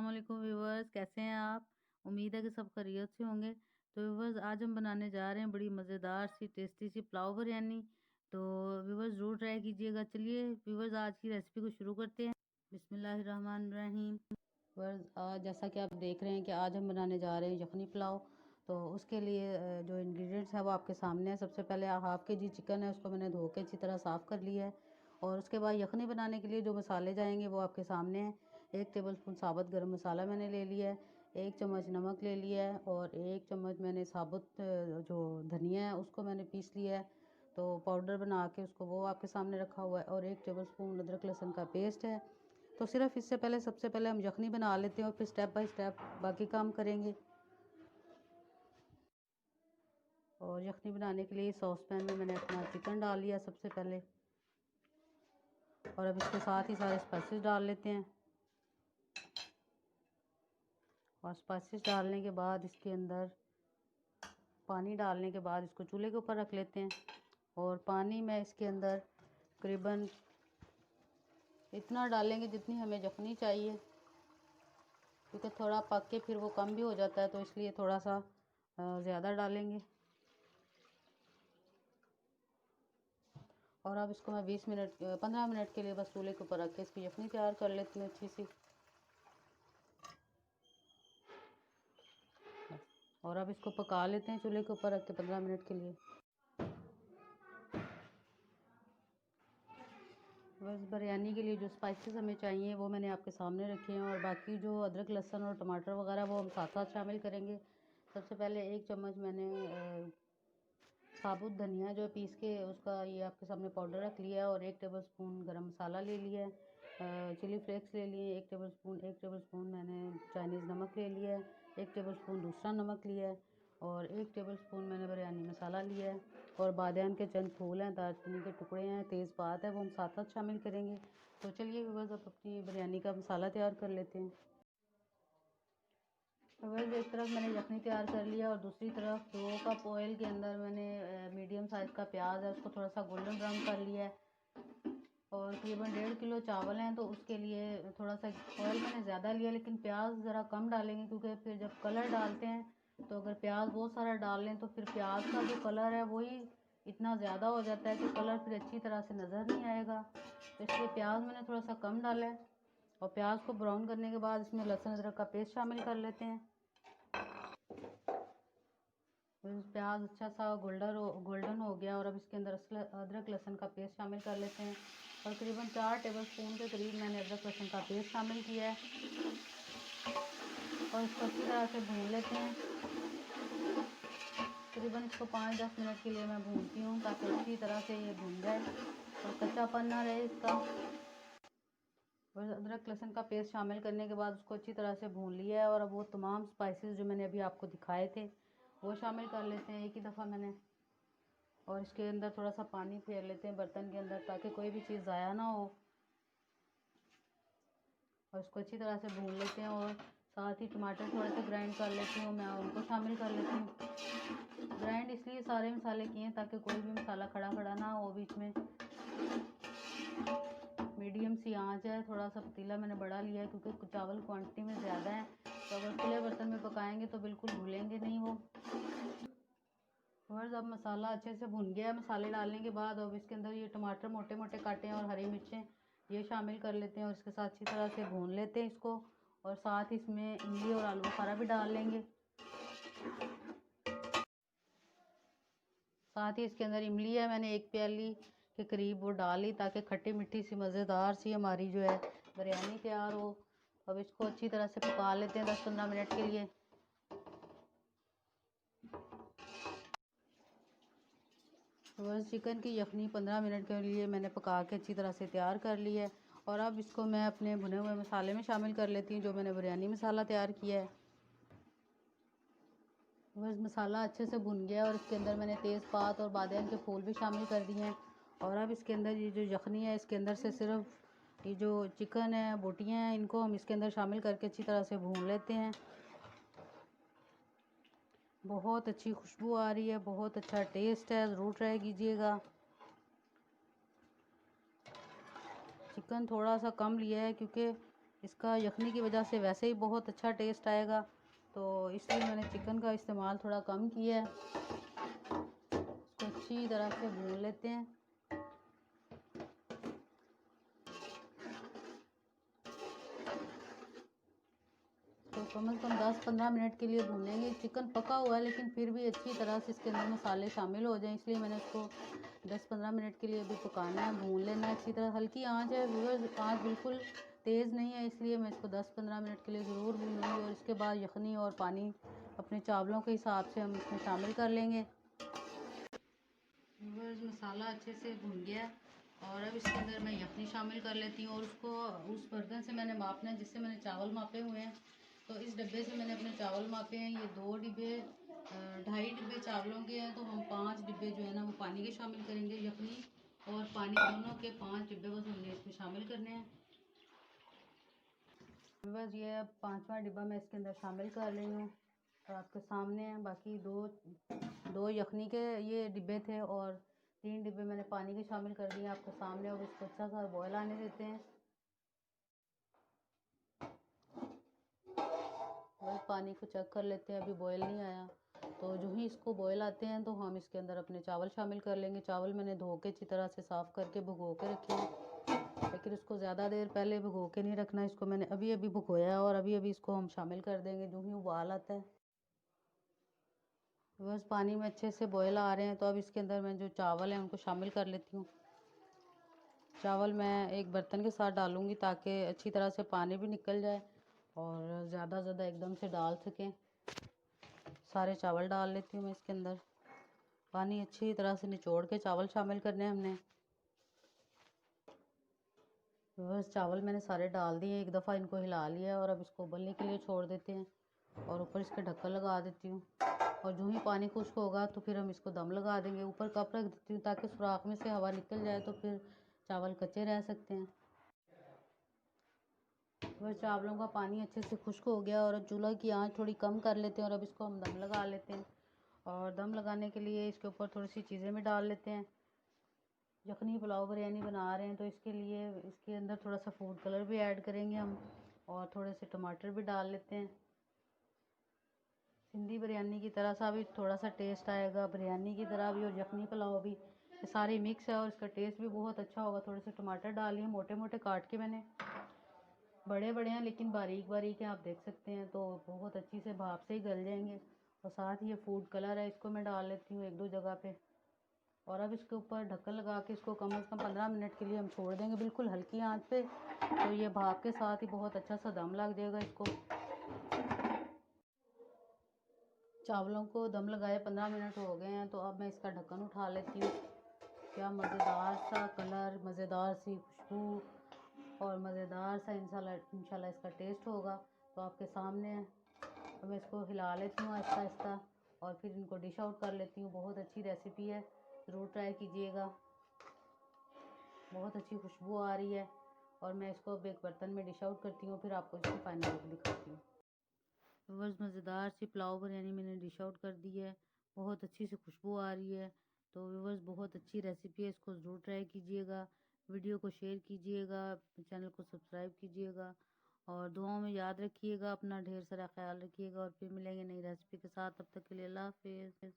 अस्सलाम वालेकुम व्यूवर्स, कैसे हैं आप? उम्मीद है कि सब खैरियत से होंगे। तो व्यूवर्स, आज हम बनाने जा रहे हैं बड़ी मज़ेदार सी टेस्टी सी पुलाव बिरयानी। तो व्यूवर्स ज़रूर ट्राई कीजिएगा। चलिए व्यूवर्स, आज की रेसिपी को शुरू करते हैं। बिस्मिल्लाहिर्रहमानिर्रहीम। व्यूवर्स, आज जैसा कि आप देख रहे हैं कि आज हम बनाने जा रहे हैं यखनी पुलाव। तो उसके लिए जो इंग्रेडिएंट्स हैं वो आपके सामने है। सबसे पहले हाफ़ के जी चिकन है, उसको मैंने धो के अच्छी तरह साफ़ कर लिया है। और उसके बाद यखनी बनाने के लिए जो मसाले जाएंगे वो आपके सामने हैं। 1 टेबलस्पून साबुत गरम मसाला मैंने ले लिया है, 1 चम्मच नमक ले लिया है और 1 चम्मच मैंने साबुत जो धनिया है उसको मैंने पीस लिया है, तो पाउडर बना के उसको वो आपके सामने रखा हुआ है। और 1 टेबलस्पून अदरक लहसुन का पेस्ट है। तो सिर्फ इससे पहले सबसे पहले हम यखनी बना लेते हैं और फिर स्टेप बाय स्टेप बाकी काम करेंगे। और यखनी बनाने के लिए सॉस पैन में मैंने अपना चिकन डाल लिया सबसे पहले, और अब इसके साथ ही सारे स्पाइसेस डाल लेते हैं। और स्पाइसेस डालने के बाद इसके अंदर पानी डालने के बाद इसको चूल्हे के ऊपर रख लेते हैं। और पानी में इसके अंदर तकरीबन इतना डालेंगे जितनी हमें यखनी चाहिए, क्योंकि थोड़ा पक के फिर वो कम भी हो जाता है, तो इसलिए थोड़ा सा ज़्यादा डालेंगे। और अब इसको मैं 15 मिनट के लिए बस चूल्हे के ऊपर रख के इसकी यखनी तैयार कर लेती हूँ अच्छी सी। और अब इसको पका लेते हैं चूल्हे के ऊपर रख के 15 मिनट के लिए। बस बिरयानी के लिए जो स्पाइसेस हमें चाहिए वो मैंने आपके सामने रखे हैं, और बाकी जो अदरक लहसुन और टमाटर वगैरह वो हम साथ साथ शामिल करेंगे। सबसे पहले 1 चम्मच मैंने साबुत धनिया जो पीस के उसका ये आपके सामने पाउडर रख लिया है, और 1 टेबलस्पून गरम मसाला ले लिया है, चिली फ्लेक्स ले लिए 1 टेबलस्पून मैंने चाइनीज़ नमक ले लिया है, 1 टेबलस्पून दूसरा नमक लिया है, और 1 टेबलस्पून मैंने बिरयानी मसाला लिया है, और बादियान के चंद फूल हैं, दालचीनी के टुकड़े हैं, तेज़पात है, वो हम साथ साथ शामिल करेंगे। तो चलिए बस अब अपनी बिरयानी का मसाला तैयार कर लेते हैं। बस एक तरफ मैंने यखनी तैयार कर लिया और दूसरी तरफ 2 कप ऑयल के अंदर मैंने मीडियम साइज़ का प्याज है उसको थोड़ा सा गोल्डन ब्राउन कर लिया है। और तकरीबन 1.5 किलो चावल हैं, तो उसके लिए थोड़ा सा ऑयल मैंने ज़्यादा लिया, लेकिन प्याज ज़रा कम डालेंगे, क्योंकि फिर जब कलर डालते हैं तो अगर प्याज बहुत सारा डाल लें तो फिर प्याज का जो कलर है वही इतना ज़्यादा हो जाता है कि कलर फिर अच्छी तरह से नज़र नहीं आएगा। तो इसलिए प्याज मैंने थोड़ा सा कम डाला है। और प्याज को ब्राउन करने के बाद इसमें लहसुन अदरक का पेस्ट शामिल कर लेते हैं। प्याज अच्छा सा गोल्डन हो गया, और अब इसके अंदर अदरक लहसुन का पेस्ट शामिल कर लेते हैं। और तकरीबन 4 टेबलस्पून के करीब मैंने अदरक लहसुन का पेस्ट शामिल किया है, और इसको अच्छी तरह से भून लेते हैं। तकरीबन इसको 5-10 मिनट के लिए मैं भूनती हूँ, ताकि अच्छी तरह से ये भून जाए और कच्चापन ना रहे इसका। और अदरक लहसुन का पेस्ट शामिल करने के बाद उसको अच्छी तरह से भून लिया है, और अब वो तमाम स्पाइसेस जो मैंने अभी आपको दिखाए थे वो शामिल कर लेते हैं एक ही दफ़ा मैंने। और इसके अंदर थोड़ा सा पानी फेर लेते हैं बर्तन के अंदर, ताकि कोई भी चीज़ ज़ाया ना हो। और इसको अच्छी तरह से भून लेते हैं, और साथ ही टमाटर थोड़े से ग्राइंड कर लेती हूँ मैं, उनको शामिल कर लेती हूँ। ग्राइंड इसलिए सारे मसाले किए हैं ताकि कोई भी मसाला खड़ा खड़ा ना हो बीच में। मीडियम सी आंच है, थोड़ा सा पतीला मैंने बड़ा लिया है क्योंकि चावल क्वांटिटी में ज़्यादा है, तो अगर खुले बर्तन में पकाएंगे तो बिल्कुल भूलेंगे नहीं वो। और जब मसाला अच्छे से भुन गया मसाले डालने के बाद, अब इसके अंदर ये टमाटर मोटे मोटे काटे हैं और हरी मिर्चें ये शामिल कर लेते हैं, और इसके साथ अच्छी तरह से भून लेते हैं इसको। और साथ ही इसमें इमली और आलू बुखारा भी डाल लेंगे। साथ ही इसके अंदर इमली है, मैंने 1 प्याली के करीब वो डाली, ताकि खट्टी मीठी सी मज़ेदार सी हमारी जो है बिरयानी तैयार हो। अब इसको अच्छी तरह से पका लेते हैं 10-15 मिनट के लिए। बस चिकन की यखनी 15 मिनट के लिए मैंने पका के अच्छी तरह से तैयार कर ली है, और अब इसको मैं अपने भुने हुए मसाले में शामिल कर लेती हूँ, जो मैंने बिरयानी मसाला तैयार किया है। बस मसाला अच्छे से भुन गया, और इसके अंदर मैंने तेज़पात और बादियान के फूल भी शामिल कर दिए हैं। और अब इसके अंदर ये जो यखनी है इसके अंदर से सिर्फ ये जो चिकन है बोटियाँ हैं इनको हम इसके अंदर शामिल करके अच्छी तरह से भून लेते हैं। बहुत अच्छी खुशबू आ रही है, बहुत अच्छा टेस्ट है, ज़रूर ट्राई कीजिएगा। चिकन थोड़ा सा कम लिया है क्योंकि इसका यखनी की वजह से वैसे ही बहुत अच्छा टेस्ट आएगा, तो इसलिए मैंने चिकन का इस्तेमाल थोड़ा कम किया है। इसको अच्छी तरह से भून लेते हैं। तो कम से कम 10-15 मिनट के लिए भूनेंगे। चिकन पका हुआ है लेकिन फिर भी अच्छी तरह से इसके अंदर मसाले शामिल हो जाएं, इसलिए मैंने इसको 10-15 मिनट के लिए भी पकाना है, भून लेना है अच्छी तरह। हल्की आंच है व्यूअर्स, आंच बिल्कुल तेज़ नहीं है, इसलिए मैं इसको 10-15 मिनट के लिए ज़रूर भूनूंगी। और इसके बाद यखनी और पानी अपने चावलों के हिसाब से हम इसमें शामिल कर लेंगे। व्यूअर्स, मसाला अच्छे से भुन गया और अब इसके अंदर मैं यखनी शामिल कर लेती हूँ। और उसको उस बर्तन से मैंने मापना है जिससे मैंने चावल मापे हुए हैं। तो इस डब्बे से मैंने अपने चावल मापे हैं। ये 2 डिब्बे 2.5 डिब्बे चावलों के हैं, तो हम 5 डिब्बे जो है ना वो पानी के शामिल करेंगे। यखनी और पानी दोनों के 5 डिब्बे बस हमने इसमें शामिल करने हैं। बस ये अब 5वां डिब्बा मैं इसके अंदर शामिल कर रही हूँ और आपके सामने है। बाकी दो यखनी के ये डिब्बे थे और 3 डिब्बे मैंने पानी के शामिल कर दिए आपके सामने। और इसको अच्छा सा बॉयल आने देते हैं। बस पानी को चेक कर लेते हैं, अभी बॉयल नहीं आया। तो जो ही इसको बॉयल आते हैं तो हम इसके अंदर अपने चावल शामिल कर लेंगे। चावल मैंने धो के अच्छी तरह से साफ़ करके भिगो के रखे हैं, लेकिन इसको ज़्यादा देर पहले भिगो के नहीं रखना। इसको मैंने अभी अभी भिगोया और अभी अभी इसको हम शामिल कर देंगे जो ही उबाल आता है। बस पानी में अच्छे से बॉयल आ रहे हैं, तो अब इसके अंदर मैं जो चावल हैं उनको शामिल कर लेती हूँ। चावल मैं एक बर्तन के साथ डालूँगी ताकि अच्छी तरह से पानी भी निकल जाए और ज़्यादा एकदम से डाल सकें। सारे चावल डाल लेती हूँ मैं इसके अंदर। पानी अच्छी तरह से निचोड़ के चावल शामिल करने हैं हमने। बस चावल मैंने सारे डाल दिए, एक दफ़ा इनको हिला लिया और अब इसको उबलने के लिए छोड़ देते हैं और ऊपर इसके ढक्कन लगा देती हूँ। और जो ही पानी खुश्क होगा तो फिर हम इसको दम लगा देंगे। ऊपर कप रख देती हूँ ताकि सुराख में से हवा निकल जाए, तो फिर चावल कच्चे रह सकते हैं। बस चावलों का पानी अच्छे से खुश्क हो गया और अब चूल्हा की आंच थोड़ी कम कर लेते हैं और अब इसको हम दम लगा लेते हैं। और दम लगाने के लिए इसके ऊपर थोड़ी सी चीज़ें भी डाल लेते हैं। यखनी पुलाव बिरयानी बना रहे हैं तो इसके लिए इसके अंदर थोड़ा सा फूड कलर भी ऐड करेंगे हम और थोड़े से टमाटर भी डाल लेते हैं। सिंधी बिरयानी की तरह सा भी थोड़ा सा टेस्ट आएगा, बिरयानी की तरह भी और यखनी पुलाव भी, ये सारी मिक्स है और इसका टेस्ट भी बहुत अच्छा होगा। थोड़े से टमाटर डालिए मोटे मोटे काट के, मैंने बड़े बड़े हैं लेकिन बारीक बारीक हैं, आप देख सकते हैं, तो बहुत अच्छी से भाप से ही गल जाएंगे। और साथ ही ये फूड कलर है, इसको मैं डाल लेती हूँ 1-2 जगह पे। और अब इसके ऊपर ढक्कन लगा के इसको कम से कम 15 मिनट के लिए हम छोड़ देंगे बिल्कुल हल्की आंच पे। तो ये भाप के साथ ही बहुत अच्छा सा दम लग जाएगा इसको। चावलों को दम लगाए 15 मिनट हो गए हैं, तो अब मैं इसका ढक्कन उठा लेती हूँ। क्या मज़ेदार सा कलर, मज़ेदार सी खुशबू और मज़ेदार सा इंशाल्लाह इसका टेस्ट होगा। तो आपके सामने है। तो मैं इसको हिला लेती हूँ आहिस्ता आहिस्ता और फिर इनको डिश आउट कर लेती हूँ। बहुत अच्छी रेसिपी है, ज़रूर ट्राई कीजिएगा। बहुत अच्छी खुशबू आ रही है और मैं इसको अब एक बर्तन में डिश आउट करती हूँ, फिर आपको इसकी फाइनल लुक दिखाती हूँ। व्यूअर्स, मज़ेदार सी पुलाव बिरयानी मैंने डिश आउट कर दी है। बहुत अच्छी सी खुशबू आ रही है। तो व्यूअर्स, बहुत अच्छी रेसिपी है, इसको ज़रूर ट्राई कीजिएगा। वीडियो को शेयर कीजिएगा, चैनल को सब्सक्राइब कीजिएगा और दुआओं में याद रखिएगा। अपना ढेर सारा ख्याल रखिएगा और फिर मिलेंगे नई रेसिपी के साथ। तब तक के लिए अल्लाह हाफिज़।